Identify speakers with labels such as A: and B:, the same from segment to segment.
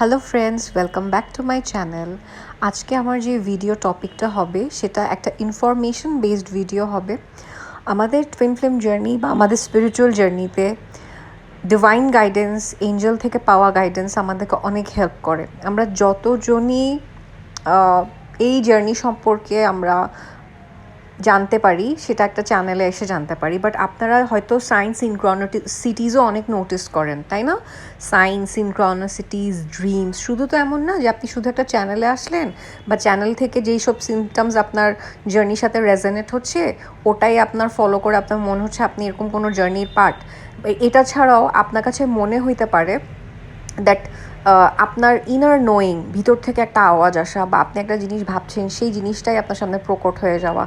A: Hello friends, welcome back to my channel. আজকে আমার যে ভিডিও টপিকটা হবে সেটা একটা ইনফরমেশন বেসড ভিডিও হবে। আমাদের টুইন ফ্লেম জার্নি বা আমাদের স্পিরিচুয়াল জার্নিতে ডিভাইন গাইডেন্স, এঞ্জেল থেকে পাওয়া গাইডেন্স আমাদেরকে অনেক হেল্প করে। আমরা যতজনই এই জার্নি সম্পর্কে আমরা জানতে পারি সেটা একটা চ্যানেলে এসে জানতে পারি, বাট আপনারা হয়তো সাইন সিনক্রনিসিটিসও অনেক নোটিস করেন, তাই না? সাইন সিনক্রনিসিটিস, ড্রিমস, শুধু তো এমন না যে আপনি শুধু একটা চ্যানেলে আসলেন বা চ্যানেল থেকে যেই সব সিমটমস আপনার জার্নির সাথে রেজোনেট হচ্ছে ওটাই আপনার ফলো করে আপনার মনে হচ্ছে আপনি এরকম কোনো জার্নির পার্ট। এটা ছাড়াও আপনার কাছে মনে হইতে পারে দ্যাট আপনার ইনার নোয়িং, ভিতর থেকে একটা আওয়াজ আসা, বা আপনি একটা জিনিস ভাবছেন সেই জিনিসটাই আপনার সামনে প্রকট হয়ে যাওয়া,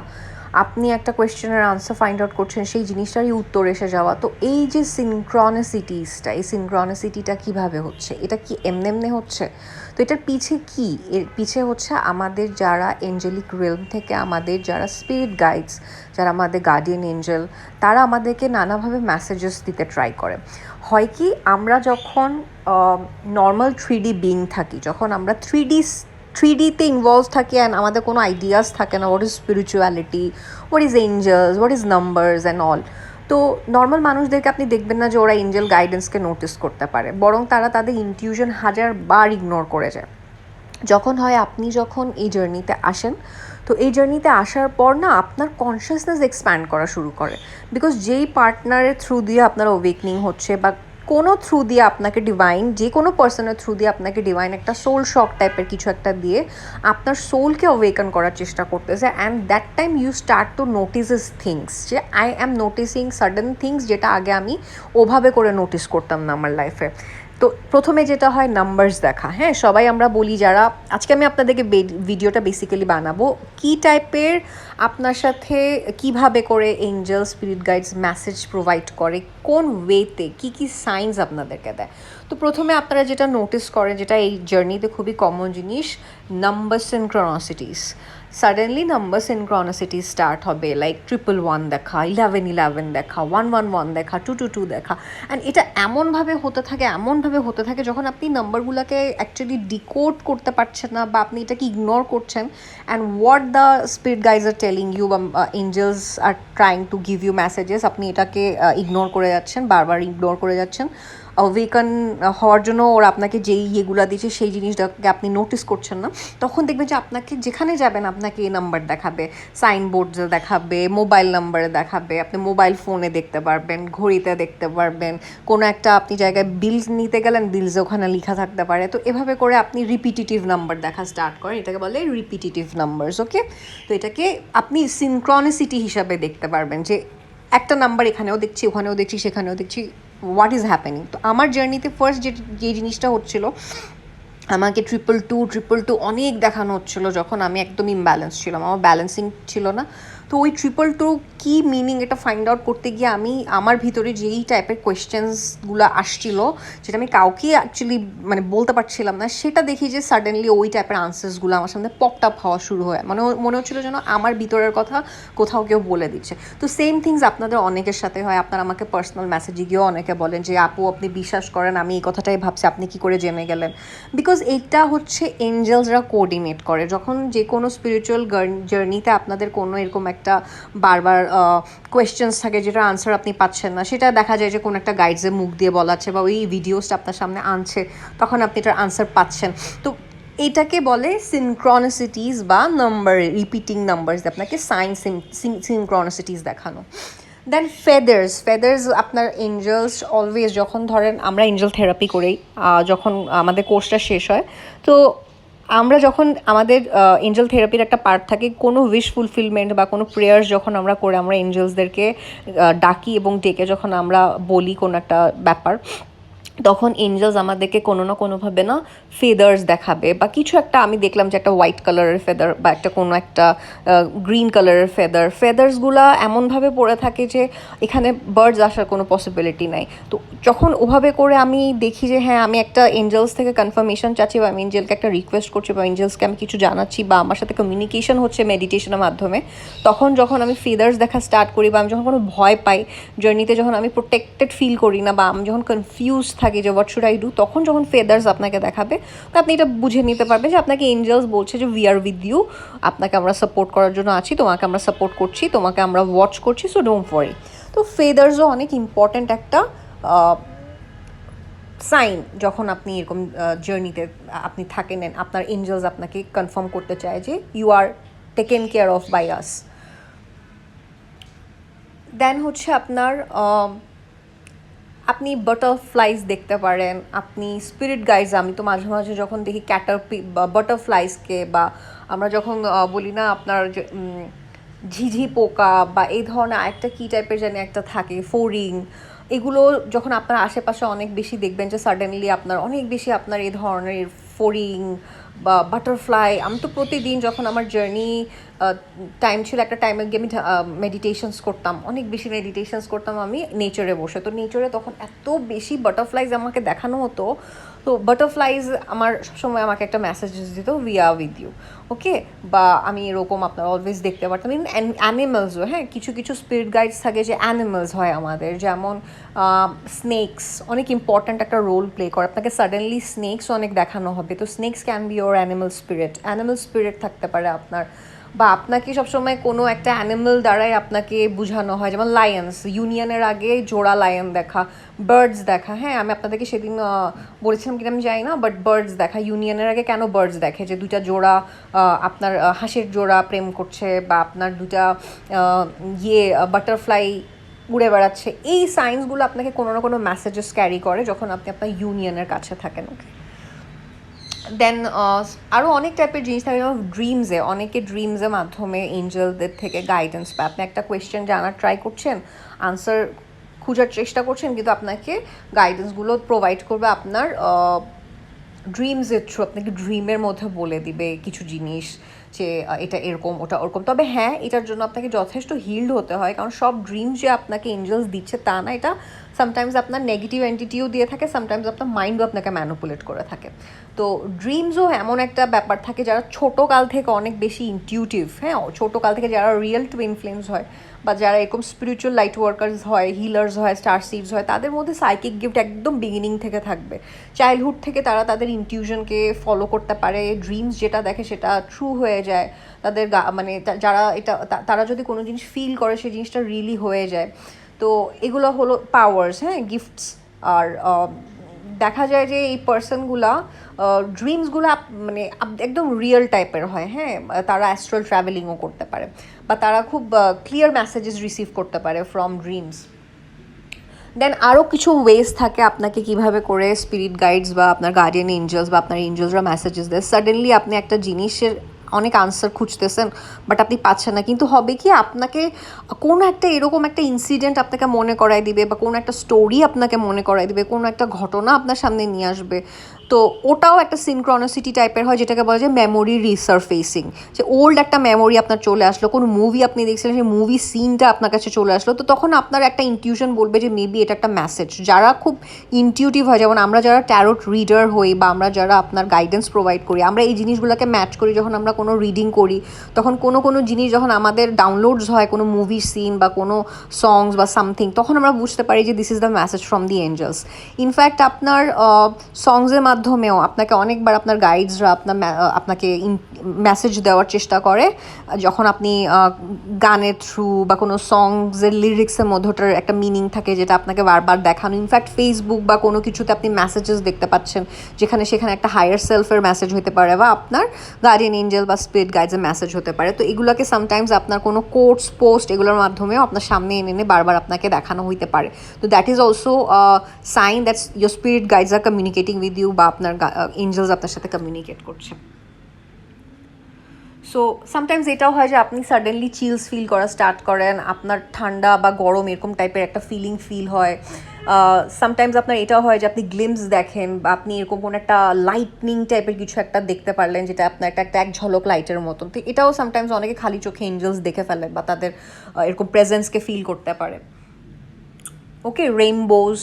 A: আপনি একটা কোয়েশ্চেনের আনসার ফাইন্ড আউট করছেন সেই জিনিসটারই উত্তর এসে যাওয়া। তো এই যে সিনক্রনিসিটিসটা, এই সিনক্রনিসিটিটা কীভাবে হচ্ছে? এটা কি এমনি হচ্ছে? তো এটার পিছে কি? এর পিছে হচ্ছে আমাদের যারা এঞ্জেলিক রিয়েলম থেকে, আমাদের যারা স্পিরিট গাইডস, যারা আমাদের গার্ডিয়ান এঞ্জেল, তারা আমাদেরকে নানাভাবে মেসেজেস দিতে ট্রাই করে। হয় কি, আমরা যখন নর্মাল 3D বিং থাকি, যখন আমরা 3Dতে ইনভলভ থাকি অ্যান্ড আমাদের কোনো আইডিয়াস থাকে না what is spirituality, what is angels, what is numbers and all. তো নর্মাল মানুষদেরকে আপনি দেখবেন না যে ওরা এঞ্জেল গাইডেন্সকে নোটিস করতে পারে, বরং তারা তাদের ইনটিউশন 1000 বার ইগনোর করে যায়। যখন এই জার্নিতে আসেন, তো এই জার্নিতে আসার পর না আপনার কনসিয়াসনেস এক্সপ্যান্ড করা শুরু করে। বিকজ যেই পার্টনারের থ্রু দিয়ে আপনার অ্যাওয়েকনিং হচ্ছে, বা কোনো থ্রু দিয়ে আপনাকে ডিভাইন, যে কোনো পার্সনের থ্রু দিয়ে আপনাকে ডিভাইন একটা সোল শক টাইপের কিছু একটা দিয়ে আপনার সোলকে অ্যাওয়েকন করার চেষ্টা করতেছে, and that time you start to notice things, যে I am noticing sudden things, যেটা আগে আমি ওভাবে করে নোটিস করতাম না আমার লাইফে। তো প্রথমে যেটা হয় নাম্বারস দেখা। হ্যাঁ, সবাই আমরা বলি, যারা আজকে আমি আপনাদেরকে ভিডিওটা বেসিক্যালি বানাবো কী টাইপের আপনার সাথে কিভাবে করে Angel spirit guides message provide করে, কোন ওয়েতে, কী সাইন্স আপনাদেরকে দেয়। তো প্রথমে আপনারা যেটা নোটিস করেন, যেটা এই জার্নিতে খুবই কমন জিনিস, নাম্বার সিনক্রনিসিটিস। সাডেনলি নাম্বার সিনক্রনিসিটি স্টার্ট হবে, লাইক 111 দেখা, 1111 দেখা, 111 দেখা, 222 দেখা। অ্যান্ড এটা এমনভাবে হতে থাকে যখন আপনি নাম্বারগুলোকে অ্যাকচুয়ালি ডিকোড করতে পারছেন না, বা আপনি এটাকে ইগনোর করছেন, and what the spirit guides are telling you, বা angels are trying to give you messages, আপনি এটাকে ইগনোর করে যাচ্ছেন, বারবার ইগনোর করে যাচ্ছেন। অ্যাওয়েকন হওয়ার জন্য ওরা আপনাকে যেই ইয়েগুলো দিচ্ছে সেই জিনিসটাকে আপনি নোটিস করছেন না। তখন দেখবেন যে আপনাকে যেখানে যাবেন আপনাকে এই নাম্বার দেখাবে, সাইনবোর্ডে দেখাবে, মোবাইল নাম্বারে দেখাবে, আপনি মোবাইল ফোনে দেখতে পারবেন, ঘড়িতে দেখতে পারবেন, কোনো একটা আপনি জায়গায় বিলস নিতে গেলেন, বিলসে ওখানে লেখা থাকতে পারে। তো এভাবে করে আপনি রিপিটিটিভ নাম্বার দেখা স্টার্ট করেন, এটাকে বলে রিপিটিটিভ নাম্বারস। ওকে, তো এটাকে আপনি সিনক্রনিসিটি হিসাবে দেখতে পারবেন, যে একটা নাম্বার এখানেও দেখছি, ওখানেও দেখছি, সেখানেও দেখছি, হোয়াট ইজ হ্যাপেনিং। তো আমার জার্নিতে ফার্স্ট যে জিনিসটা হচ্ছিল, আমাকে 222 অনেক দেখানো হচ্ছিলো যখন আমি একদম ইমব্যালেন্স ছিলাম, আমার ব্যালেন্সিং ছিল না। তো ওই 222 কী মিনিং এটা ফাইন্ড আউট করতে গিয়ে আমি আমার ভিতরে যেই টাইপের কোয়েশ্চেন্সগুলো আসছিলো, যেটা আমি কাউকে অ্যাকচুয়ালি বলতে পারছিলাম না, সেটা দেখি যে সাডেনলি ওই টাইপের আনসার্সগুলো আমার সামনে পপড আপ হওয়া শুরু হয়। মনে হচ্ছিলো যেন আমার ভিতরের কথা কোথাও কেউ বলে দিচ্ছে। তো সেম থিংস আপনাদের অনেকের সাথে হয়। আপনারা আমাকে পার্সোনাল মেসেজে গিয়েও অনেকে বলেন যে আপু আপনি বিশ্বাস করেন আমি এই কথাটাই ভাবছি, আপনি কী করে জেনে গেলেন? বিকজ এইটা হচ্ছে এঞ্জেলসরা কোঅর্ডিনেট করে। যখন যে কোনো স্পিরিচুয়াল জার্নিতে আপনাদের কোনো এরকম একটা বারবার কোয়েশ্চেন্স থাকে যেটা আনসার আপনি পাচ্ছেন না, সেটা দেখা যায় যে কোনো একটা গাইডসের মুখ দিয়ে বলাচ্ছে বা ওই ভিডিওসটা আপনার সামনে আনছে, তখন আপনি এটার আনসার পাচ্ছেন। তো এটাকে বলে সিনক্রনিসিটিস বা নাম্বার, রিপিটিং নাম্বারস আপনাকে সিনক্রনিসিটিস দেখানো। দেন ফেদার্স আপনার এঞ্জেলস অলওয়েজ, যখন ধরেন আমরা এঞ্জেল থেরাপি করেই যখন আমাদের কোর্সটা শেষ হয়, তো আমরা যখন আমাদের এঞ্জেল থেরাপির একটা পার্ট থাকে, কোনো উইশ ফুলফিলমেন্ট বা কোনো প্রেয়ার্স যখন আমরা করে আমরা এঞ্জেলসদেরকে ডাকি এবং ডেকে যখন আমরা বলি কোনো একটা ব্যাপার, তখন এঞ্জেলস আমাদেরকে কোনো না কোনোভাবে না ফেদার্স দেখাবে, বা কিছু একটা আমি দেখলাম যে একটা হোয়াইট কালারের ফেদার বা একটা কোনো একটা গ্রিন কালারের ফেদার্সগুলো এমনভাবে পড়ে থাকে যে এখানে বার্ডস আসার কোনো পসিবিলিটি নাই। তো যখন ওভাবে করে আমি দেখি যে হ্যাঁ, আমি একটা এঞ্জেলস থেকে কনফার্মেশন চাচ্ছি, বা আমি এঞ্জেলকে একটা রিকোয়েস্ট করছি, বা এঞ্জেলসকে আমি কিছু জানাচ্ছি, বা আমার সাথে কমিউনিকেশন হচ্ছে মেডিটেশনের মাধ্যমে, তখন যখন আমি ফেদার্স দেখা স্টার্ট করি, বা আমি যখন কোনো ভয় পাই জার্নিতে, যখন আমি প্রোটেক্টেড ফিল করি না, বা আমি যখন কনফিউজ থাকি থাকি যে হোয়াট শুড আই ডু, তখন যখন ফেদার্স আপনাকে দেখাবে তো আপনি এটা বুঝে নিতে পারবেন যে আপনাকে এঞ্জেলস বলছে যে উই আর উইথ ইউ, আপনাকে আমরা সাপোর্ট করার জন্য আছি, তোমাকে আমরা সাপোর্ট করছি, তোমাকে আমরা ওয়াচ করছি, সো ডোন্ট ওয়ারি। তো ফেদার্সও অনেক ইম্পর্ট্যান্ট একটা সাইন যখন আপনি এরকম জার্নিতে আপনি থাকেন, আপনার এঞ্জেলস আপনাকে কনফার্ম করতে চায় যে you are taken care of by us. Then হচ্ছে আপনার আপনি বাটারফ্লাইজ দেখতে পারেন, আপনি স্পিরিট গাইডস, আমি তো মাঝে মাঝে যখন দেখি বাটারফ্লাইজকে, বা আমরা যখন বলি না আপনার ঝিঝি পোকা বা এই ধরনের আরেকটা কী টাইপের জানি একটা থাকে ফোরিং, এগুলো যখন আপনার আশেপাশে অনেক বেশি দেখবেন যে সাডেনলি আপনার অনেক বেশি আপনার এই ধরনের ফোরিং বা বাটারফ্লাই। আমি তো প্রতিদিন যখন আমার জার্নি টাইম ছিল, একটা টাইমে গিয়ে আমি মেডিটেশনস করতাম, অনেক বেশি মেডিটেশনস করতাম আমি নেচারে বসে। তো নেচারে তখন এত বেশি বাটারফ্লাইজ আমাকে দেখানো হতো, তো বাটারফ্লাইজ আমার সবসময় আমাকে একটা মেসেজ দিত উই আর উইথ ইউ, ওকে। বা আমি এরকম আপনার অলওয়েজ দেখতে পারতাম ইন অ্যানিমালসও, হ্যাঁ, কিছু কিছু স্পিরিট গাইডস থাকে যে অ্যানিমালস হয় আমাদের, যেমন স্নেকস অনেক ইম্পর্ট্যান্ট একটা রোল প্লে করে, আপনাকে সাডেনলি স্নেকস অনেক দেখানো হবে, তো snake's can be or animal spirit থাকতে পারে আপনার, বা আপনাকে সবসময় কোনো একটা অ্যানিমাল দ্বারাই আপনাকে বোঝানো হয়, যেমন লায়ন্স, ইউনিয়নের আগে জোড়া লায়ন দেখা, বার্ডস দেখা, হ্যাঁ আমি আপনাদেরকে সেদিন বলেছিলাম কিনা আমি জানি না, বাট বার্ডস দেখা, ইউনিয়নের আগে কেন বার্ডস দেখে, যে দুটা জোড়া আপনার হাঁসের জোড়া প্রেম করছে, বা আপনার দুটা বাটারফ্লাই উড়ে বেড়াচ্ছে, এই সাইন্সগুলো আপনাকে কোনো না কোনো মেসেজেস ক্যারি করে যখন আপনি আপনার ইউনিয়নের কাছে থাকেন, ওকে। দেন আরও অনেক টাইপের জিনিস থাকে, যেমন অনেকে ড্রিমসের মাধ্যমে এঞ্জেলদের থেকে গাইডেন্স পায়। আপনি একটা কোয়েশ্চেন জানার ট্রাই করছেন, আনসার খোঁজার চেষ্টা করছেন, কিন্তু আপনাকে গাইডেন্সগুলো প্রোভাইড করবে আপনার ড্রিমসের থ্রু, আপনাকে ড্রিমের মধ্যে বলে দিবে কিছু জিনিস, যে এটা এরকম ওটা ওরকম। তবে হ্যাঁ, এটার জন্য আপনাকে যথেষ্ট হিল্ড হতে হয়, কারণ সব ড্রিম যে আপনাকে এঞ্জেলস দিচ্ছে তা না, এটা সামটাইমস আপনার নেগেটিভ এন্টিটিও দিয়ে থাকে, সামটাইমস আপনার মাইন্ডও আপনাকে ম্যানিপুলেট করে থাকে। তো ড্রিমসও এমন একটা ব্যাপার থাকে, যারা ছোটোকাল থেকে অনেক বেশি ইনটিউটিভ, হ্যাঁ, ছোটোকাল থেকে যারা রিয়েল টুইন ফ্লেমস হয়, বা যারা এরকম স্পিরিচুয়াল লাইট ওয়ার্কার্স হয়, হিলার্স হয়, স্টার সিডস হয়, তাদের মধ্যে সাইকিক গিফট একদম বিগিনিং থেকে থাকবে। চাইল্ডহুড থেকে তারা তাদের ইনটিউশনকে ফলো করতে পারে, ড্রিমস যেটা দেখে সেটা ট্রু হয়ে যায় তাদের, মানে যারা এটা তারা যদি কোনো জিনিস ফিল করে সেই জিনিসটা রিয়েলি হয়ে যায়। তো এগুলো হলো পাওয়ার্স, হ্যাঁ, গিফটস। আর দেখা যায় যে এই পার্সনগুলা ড্রিমসগুলো মানে একদম রিয়েল টাইপের হয়, হ্যাঁ, তারা অ্যাস্ট্রাল ট্রাভেলিংও করতে পারে, বা তারা খুব ক্লিয়ার মেসেজেস রিসিভ করতে পারে ফ্রম ড্রিমস। দেন আরও কিছু ওয়েজ থাকে আপনাকে কিভাবে করে স্পিরিট গাইডস বা আপনার গার্ডিয়ান এঞ্জেলস বা আপনার এঞ্জেলসরা মেসেজেস দেয়। সাডেনলি আপনি একটা জিনিসের অনেক আনসার খুঁজতেছেন, বাট আপনি পাচ্ছেন না, কিন্তু হবে কি আপনাকে কোনো একটা এরকম একটা ইনসিডেন্ট আপনাকে মনে করায় দিবে, বা কোনো একটা স্টোরি আপনাকে মনে করায় দিবে, কোনো একটা ঘটনা আপনার সামনে নিয়ে আসবে। তো ওটাও একটা সিনক্রনিসিটি টাইপের হয়, যেটাকে বলা যায় মেমোরি রিসারফেসিং, যে ওল্ড একটা মেমোরি আপনার চলে আসলো, কোনো মুভি আপনি দেখছিলেন, সেই মুভি সিনটা আপনার কাছে চলে আসলো, তো তখন আপনার একটা ইনটিউশন বলবে যে মেবি এটা একটা মেসেজ। যারা খুব ইনটিউটিভ হয়, যেমন আমরা যারা ট্যারোট রিডার হই, বা আমরা যারা আপনার গাইডেন্স প্রোভাইড করি, আমরা এই জিনিসগুলোকে ম্যাচ করি, যখন আমরা কোনো রিডিং করি তখন কোনো জিনিস যখন আমাদের ডাউনলোডস হয়, কোনো মুভি সিন বা কোনো সংস বা সামথিং, তখন আমরা বুঝতে পারি যে this is the message from the angels. In fact আপনার সংসের মাধ্যমেও আপনাকে অনেকবার আপনার গাইডসরা আপনাকে মেসেজ দেওয়ার চেষ্টা করে, যখন আপনি গানের থ্রু বা কোনো সংসের লিরিক্সের মধ্যে ওটার একটা মিনিং থাকে যেটা আপনাকে বারবার দেখানো। ইনফ্যাক্ট ফেসবুক বা কোনো কিছুতে আপনি মেসেজেস দেখতে পাচ্ছেন, যেখানে সেখানে একটা হায়ার সেলফের মেসেজ হতে পারে, বা আপনার গার্ডিয়ান এঞ্জেল বা স্পিরিট গাইডসের মেসেজ হতে পারে। তো এগুলোকে সামটাইমস আপনার কোনো কোটস পোস্ট এগুলোর মাধ্যমেও আপনার সামনে এনে বারবার আপনাকে দেখানো হইতে পারে। তো that is also sign that's your spirit guides are communicating with you, বা আপনার এঞ্জেলস আপনার সাথে কমিউনিকেট করছে। সো সামটাইমস এটাও হয় যে আপনি সাডেনলি চিলস ফিল করা স্টার্ট করেন, আপনার ঠান্ডা বা গরম এরকম টাইপের একটা ফিল হয়। সামটাইমস আপনার এটাও হয় যে আপনি গ্লিমস দেখেন, বা আপনি এরকম কোনো একটা লাইটনিং টাইপের কিছু একটা দেখতে পারলেন, যেটা আপনার একটা এক ঝলক লাইটের মতন। তো এটাও সামটাইমস অনেকে খালি চোখে এঞ্জেলস দেখে ফেলে, বা তাদের এরকম প্রেজেন্সকে ফিল করতে পারে। ওকে, রেইনবোজ,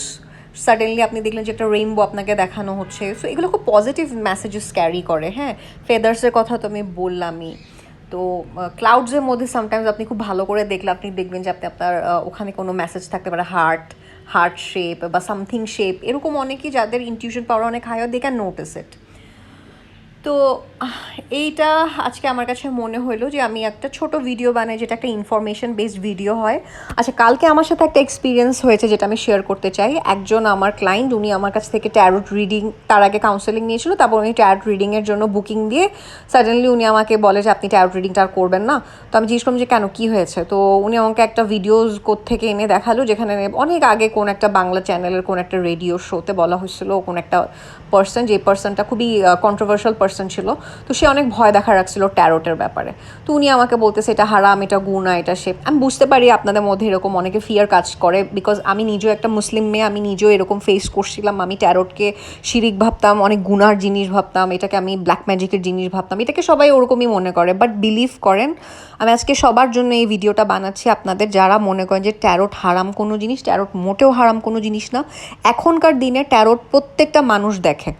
A: সাডেনলি আপনি দেখলেন যে একটা রেইনবো আপনাকে দেখানো হচ্ছে, সো এগুলো খুব পজিটিভ মেসেজেস ক্যারি করে। হ্যাঁ, ফেদার্সের কথা তো আমি বললামই। তো ক্লাউডসের মধ্যে সামটাইমস আপনি খুব ভালো করে দেখলে আপনি দেখবেন যে আপনি আপনার ওখানে কোনো মেসেজ থাকতে পারে, হার্ট শেপ বা সামথিং শেপ, এরকম অনেকেই যাদের ইনটিউশন পাওয়ার অনেক হাই হয়, দে ক্যান নোটিস ইট। তো এইটা আজকে আমার কাছে মনে হলো যে আমি একটা ছোট ভিডিও বানাই, যেটা একটা ইনফরমেশন বেসড ভিডিও হয়। আচ্ছা, কালকে আমার সাথে একটা এক্সপিরিয়েন্স হয়েছে যেটা আমি শেয়ার করতে চাই। একজন আমার ক্লায়েন্ট, উনি আমার কাছ থেকে ট্যারোট রিডিং, তার আগে কাউন্সেলিং নিয়েছিল, তারপর উনি ট্যারোট রিডিংয়ের জন্য বুকিং দিয়ে সাডেনলি উনি আমাকে বলে যে আপনি ট্যারোট রিডিংটা আর করবেন না। তো আমি জিজ্ঞেস করলাম যে কেন, কী হয়েছে? তো উনি আমাকে একটা ভিডিওজ থেকে এনে দেখালো, যেখানে অনেক আগে কোন একটা বাংলা চ্যানেলের কোন একটা রেডিও শোতে বলা হয়েছিল কোন একটা পার্সন, যে পার্সনটা খুবই কন্ট্রোভার্সিয়াল পার্সন ছিল, তো সে অনেক ভয় দেখা রাখছিল ট্যারোটের ব্যাপারে। তো উনি আমাকে বলতেছে এটা হারাম, এটা গুণা, এটা শেপ। আমি বুঝতে পারি আপনাদের মধ্যে এরকম অনেকে ফিয়ার কাজ করে, বিকজ আমি নিজেও একটা মুসলিম মেয়ে, আমি নিজেও এরকম ফেস করছিলাম। আমি ট্যারোটকে শিরিক ভাবতাম, অনেক গুনার জিনিস ভাবতাম, এটাকে আমি ব্ল্যাক ম্যাজিকের জিনিস ভাবতাম, এটাকে সবাই ওরকমই মনে করে। বাট বিলিভ করেন, আমি আজকে সবার জন্য এই ভিডিওটা বানাচ্ছি, আপনাদের যারা মনে করেন যে ট্যারোট হারাম কোনো জিনিস। ট্যারোট মোটেও হারাম কোনো জিনিস না। এখনকার দিনে ট্যারোট প্রত্যেকটা মানুষ দেখে।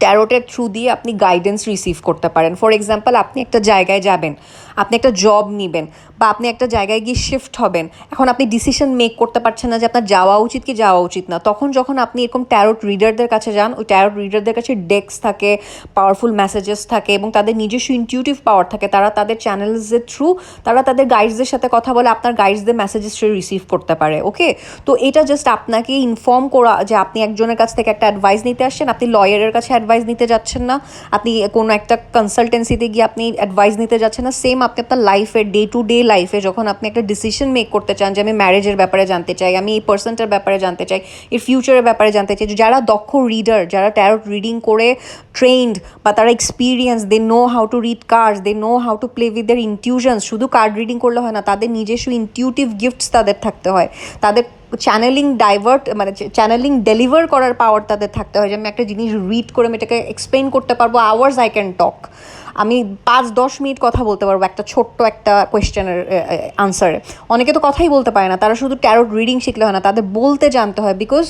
A: ট্যারোটের থ্রু দিয়ে আপনি গাইডেন্স রিসিভ করতে পারেন। ফর এক্সাম্পল, আপনি একটা জায়গায় যাবেন, আপনি একটা জব নেবেন, বা আপনি একটা জায়গায় গিয়ে শিফট হবেন। এখন আপনি ডিসিশন মেক করতে পারছেন না যে আপনার যাওয়া উচিত কি যাওয়া উচিত না। তখন যখন আপনি এরকম ট্যারোট রিডারদের কাছে যান, ওই ট্যারোট রিডারদের কাছে ডেক্স থাকে, পাওয়ারফুল মেসেজেস থাকে, এবং তাদের নিজস্ব ইনটিউটিভ পাওয়ার থাকে। তারা তাদের চ্যানেলসের থ্রু তারা তাদের গাইডসদের সাথে কথা বলে, আপনার গাইডসদের মেসেজেস সে রিসিভ করতে পারে। ওকে, তো এটা জাস্ট আপনাকে ইনফর্ম করা যে আপনি একজনের কাছ থেকে একটা অ্যাডভাইস নিতে আসছেন, আপনি লয়ারের কাছে অ্যাডভাইস নিতে যাচ্ছেন না, আপনি কোনো একটা কনসালটেন্সিতে গিয়ে আপনি অ্যাডভাইস নিতে যাচ্ছেন না। সেম আপনি আপনার লাইফে, ডে টু ডে লাইফে যখন আপনি একটা ডিসিশন মেক করতে চান যে আমি ম্যারেজের ব্যাপারে জানতে চাই, আমি এই পার্সনটার ব্যাপারে জানতে চাই, এর ফিউচারের ব্যাপারে জানতে চাই, যারা দক্ষ রিডার, যারা ট্যারোট রিডিং করে ট্রেন্ড বা তারা experience, they know how to read cards, they know how to play with their intuitions. শুধু কার্ড রিডিং করলে হয় না, তাদের নিজস্ব ইনটিউটিভ গিফটস তাদের থাকতে হয়, তাদের চ্যানেলিং চ্যানেলিং ডেলিভার করার পাওয়ার তাদের থাকতে হয়, যে আমি একটা জিনিস রিড করে আমি এটাকে এক্সপ্লেন করতে পারবো। আওয়ার্স আই ক্যান টক, আমি 5-10 মিনিট কথা বলতে পারবো একটা ছোট্ট একটা কোয়েশ্চেনের আনসারে। অনেকে তো কথাই বলতে পারে না, তারা শুধু ট্যারোট রিডিং শিখলে হয় না, তাদের বলতে জানতে হয়। বিকজ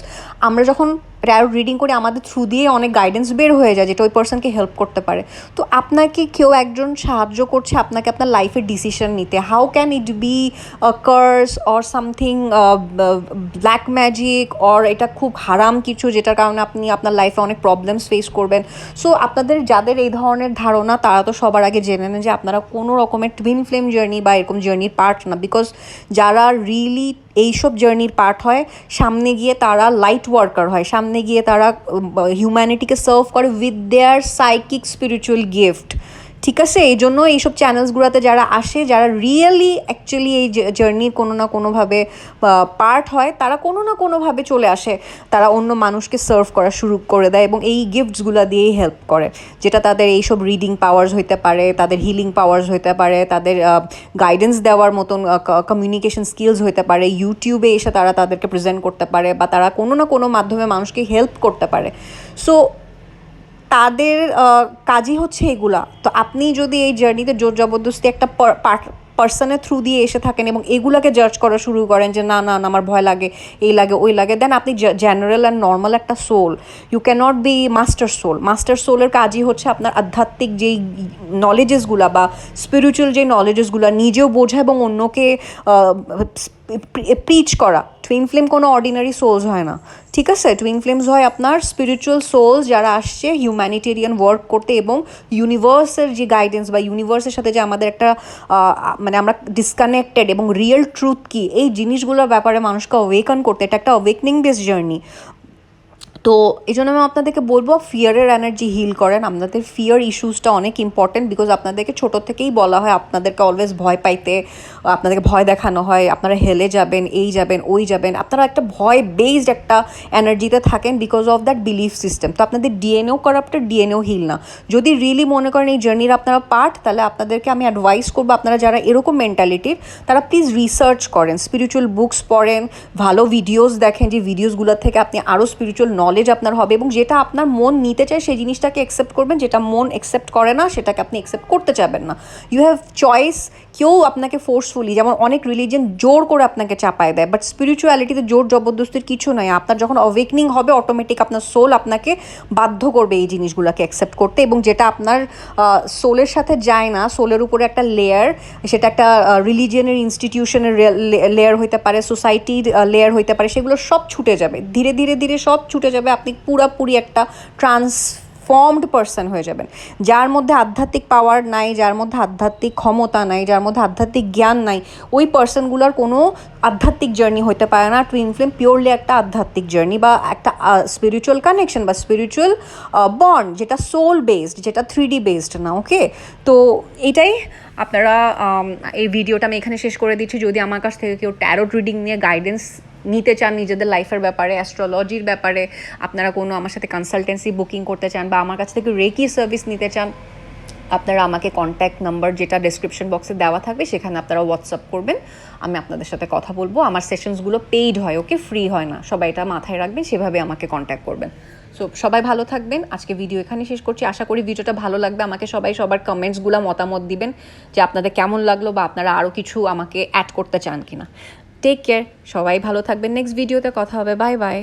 A: আমরা যখন ট্যারোট রিডিং করি, আমাদের থ্রু দিয়ে অনেক গাইডেন্স বের হয়ে যায়, যেটা ওই পার্সনকে হেল্প করতে পারে। তো আপনাকে কেউ একজন সাহায্য করছে আপনাকে আপনার লাইফের ডিসিশন নিতে। How can it be curse or something black magic, or এটা খুব হারাম কিছু যেটার কারণে আপনি আপনার লাইফে অনেক প্রবলেমস ফেস করবেন। সো আপনাদের যাদের এই ধরনের ধারণা, তারা তো সবার আগে জেনে নেন যে আপনারা কোনো রকমের টুইন ফ্লেম জার্নি বা এরকম জার্নির পার্ট না। বিকজ যারা রিয়েলি এইসব জার্নির পার্ট হয়, সামনে গিয়ে তারা লাইট ওয়ার্কার হয়, সামনে গিয়ে তারা হিউম্যানিটিকে সার্ভ করে with their psychic spiritual gift. ঠিক আছে, এই জন্য এইসব চ্যানেলসগুলোতে যারা আসে, যারা রিয়েলি অ্যাকচুয়ালি এই জার্নির কোনো না কোনোভাবে পার্ট হয়, তারা কোনো না কোনোভাবে চলে আসে, তারা অন্য মানুষকে সার্ভ করা শুরু করে দেয় এবং এই গিফটসগুলো দিয়েই হেল্প করে, যেটা তাদের এইসব রিডিং পাওয়ার্স হইতে পারে, তাদের হিলিং পাওয়ার্স হইতে পারে, তাদের গাইডেন্স দেওয়ার মতন কমিউনিকেশন স্কিলস হইতে পারে, ইউটিউবে এসে তারা তাদেরকে প্রেজেন্ট করতে পারে, বা তারা কোনো না কোনো মাধ্যমে মানুষকে হেল্প করতে পারে। সো তাদের কাজই হচ্ছে এগুলা। তো আপনি যদি এই জার্নিতে জোর জবরদস্তি একটা পার্সনের থ্রু দিয়ে এসে থাকেন এবং এগুলাকে জাজ করা শুরু করেন যে না না আমার ভয় লাগে, এই লাগে, ওই লাগে, দেন আপনি জেনারেল অ্যান্ড নর্মাল একটা soul, you cannot be master soul. Master সোলের কাজই হচ্ছে আপনার আধ্যাত্মিক যেই নলেজেসগুলা বা স্পিরিচুয়াল যেই নলেজেসগুলো নিজেও বোঝা এবং অন্যকে প্রিচ করা। টুইন ফ্লেম কোনো অর্ডিনারি সোলস হয় না, ঠিক আছে? টুইন ফ্লেমস হয় আপনার স্পিরিচুয়াল সোলস, যারা আসছে হিউম্যানিটেরিয়ান ওয়ার্ক করতে এবং ইউনিভার্সের যে গাইডেন্স বা ইউনিভার্সের সাথে যে আমাদের একটা আমরা ডিসকানেক্টেড এবং রিয়েল ট্রুথ কী, এই জিনিসগুলোর ব্যাপারে মানুষকে অ্যাওয়েকন করতে, এটা একটা অ্যাওয়েকনিং বেসড জার্নি। তো এই জন্য আমি আপনাদেরকে বলবো ফিয়ারের এনার্জি হিল করেন। আপনাদের ফিয়ার ইস্যুসটা অনেক ইম্পর্টেন্ট, বিকজ আপনাদেরকে ছোটো থেকেই বলা হয় আপনাদেরকে অলওয়েজ ভয় পাইতে, আপনাদেরকে ভয় দেখানো হয়, আপনারা হেলে যাবেন, এই যাবেন, ওই যাবেন, আপনারা একটা ভয় বেসড একটা এনার্জিতে থাকেন because of that belief system. তো আপনাদের ডিএনএও কারাপ্টেড, ডিএনএও হিল না। যদি রিয়েলি মনে করেন এই জার্নির আপনারা পার্ট, তাহলে আপনাদেরকে আমি অ্যাডভাইস করবো, আপনারা যারা এরকম মেন্টালিটির, তারা প্লিজ রিসার্চ করেন, স্পিরিচুয়াল বুকস পড়েন, ভালো ভিডিওস দেখেন, যে ভিডিওসগুলোর থেকে আপনি আরও স্পিরিচুয়াল নলেজ নলেজ আপনার হবে, এবং যেটা আপনার মন নিতে চায় সেই জিনিসটাকে অ্যাকসেপ্ট করবেন, যেটা মন অ্যাকসেপ্ট করে না সেটাকে আপনি অ্যাকসেপ্ট করতে চাবেন না। You have choice. কেউ আপনাকে ফোর্সফুলি, যেমন অনেক রিলিজিয়ন জোর করে আপনাকে চাপায় দেয়, বাট স্পিরিচুয়ালিটিতে জোর জবরদস্তির কিছু নয়। আপনার যখন অ্যাওয়েকনিং হবে অটোমেটিক আপনার সোল আপনাকে বাধ্য করবে এই জিনিসগুলোকে অ্যাকসেপ্ট করতে, এবং যেটা আপনার সোলের সাথে যায় না, সোলের উপরে একটা লেয়ার, সেটা একটা রিলিজিয়নের ইনস্টিটিউশনের লেয়ার হইতে পারে, সোসাইটির লেয়ার হইতে পারে, সেগুলো সব ছুটে যাবে, ধীরে ধীরে ধীরে সব ছুটে যাবে। আপনি পুরাপুরি একটা ট্রান্সফর্মড পারসন হয়ে যাবেন, যার মধ্যে আধ্যাত্মিক পাওয়ার নাই, যার মধ্যে আধ্যাত্মিক ক্ষমতা নাই, যার মধ্যে আধ্যাত্মিক জ্ঞান নাই, ওই পার্সনগুলোর কোনো আধ্যাত্মিক জার্নি হতে পারে না। টুইন ফ্লেম পিওরলি একটা আধ্যাত্মিক জার্নি বা একটা স্পিরিচুয়াল কানেকশন বা স্পিরিচুয়াল বন্ড, যেটা সোল বেসড, যেটা 3D বেসড না। ওকে, তো এটাই আপনারা এই ভিডিওটা আমি এখানে শেষ করে দিচ্ছি। যদি আমার কাছ থেকে কেউ ট্যারোট রিডিং নিয়ে গাইডেন্স নিতে চান নিজেদের লাইফের ব্যাপারে, অ্যাস্ট্রোলজির ব্যাপারে, আপনারা কোনো আমার সাথে কনসালটেন্সি বুকিং করতে চান বা আমার কাছ থেকে রেকি সার্ভিস নিতে চান, আপনারা আমাকে কন্ট্যাক্ট নাম্বার যেটা ডেসক্রিপশন বক্সে দেওয়া থাকবে সেখানে আপনারা হোয়াটসঅ্যাপ করবেন, আমি আপনাদের সাথে কথা বলবো। আমার সেশনসগুলো পেইড হয়, ওকে, ফ্রি হয় না, সবাই এটা মাথায় রাখবেন, সেভাবে আমাকে কন্ট্যাক্ট করবেন। সো সবাই ভালো থাকবেন। আজকে ভিডিও এখানে শেষ করছি। আশা করি ভিডিওটা ভালো লাগবে। আমাকে সবাই সবার কমেন্টসগুলো মতামত দিবেন যে আপনাদের কেমন লাগলো বা আপনারা আরও কিছু আমাকে অ্যাড করতে চান কিনা। টেক কেয়ার, সবাই ভালো থাকবেন। নেক্সট ভিডিওতে কথা হবে। Bye bye.